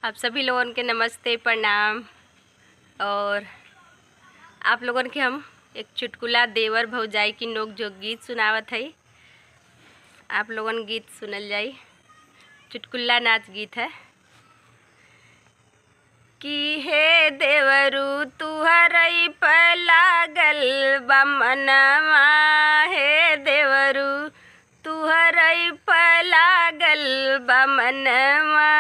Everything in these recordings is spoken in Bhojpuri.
आप सभी लोगों के नमस्ते प्रणाम। और आप लोगों के हम एक चुटकुला देवर भौजाई की नोक जो गीत सुनावत है। आप लोगन गीत सुनल जाई। चुटकुला नाच गीत है कि हे देवरू तुहरई पर लागल बा मनवा, हे देवरू तुहरई पर लागल बा मनवा।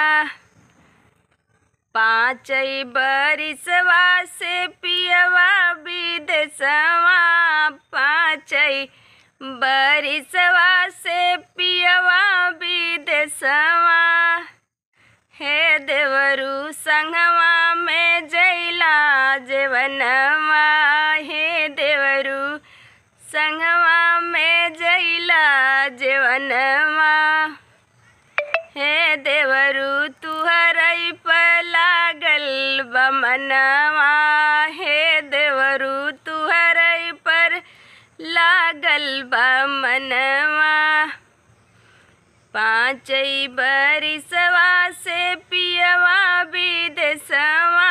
पाँचई बरिसवा से पियवा विदेशवा, पाँचई बरिसवा से पियवा विदेशवा। हे देवरू संगवा में जैला जेवनवा, हे देवरू संगवा में जैला जेवनवा। हे देवरू तुहरई पर लागल बा मनवा, हे देवरू तुहरई पर लागल बा मनवा। पाँचई बरिसवा से पियवा विदेशवा,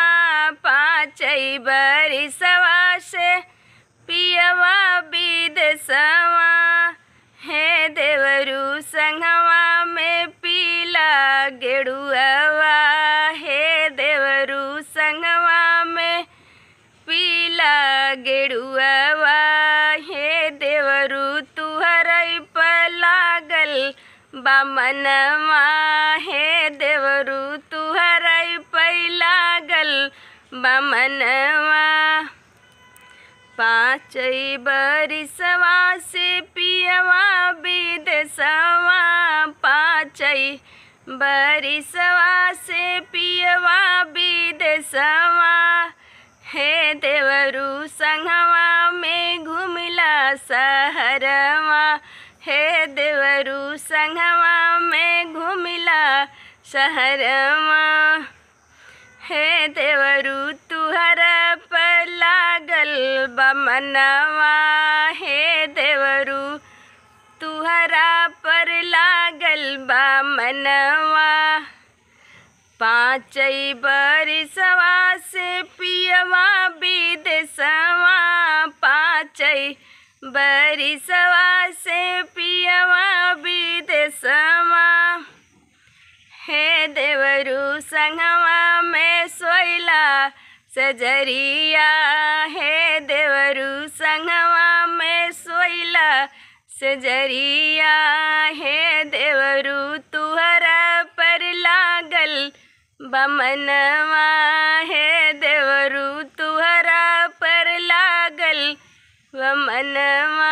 पाँचई बरिसवा से पियवा विदेशवा। हे देवरू संगवा में पीला गेड़ुआ, हे देवरू संगवा में पीला गेड़ुआ। हे देवरू तुहरई पर लागल बा मनवा, हे देवरू तुहरई पर लागल बा मनवा। पाँचई बरिसवा से पियवा विदेशवा, पाँचई बरिसवा से पियवा विदेशवा। हे देवरू संगवा में घुमिला शहरवा, हे देवरू संगवा में घुमिला शहरवा। हे देवरू तुहरा पर लागल बा मनवा, हे देवरू तुहरा पर लागल बा मनवा। पाँचई बरिसवा से पियवा विदेशवा, पाँचई बरिसवा से पियवा विदेशवा। हे देवरू संगवा में सोइला सजरिया, हे देवरू संगवा में सोइला सजरिया। हे देवरू तुहरा पर लागल बा मनवा, हे देवरू तुहरा पर लागल बा मनवा।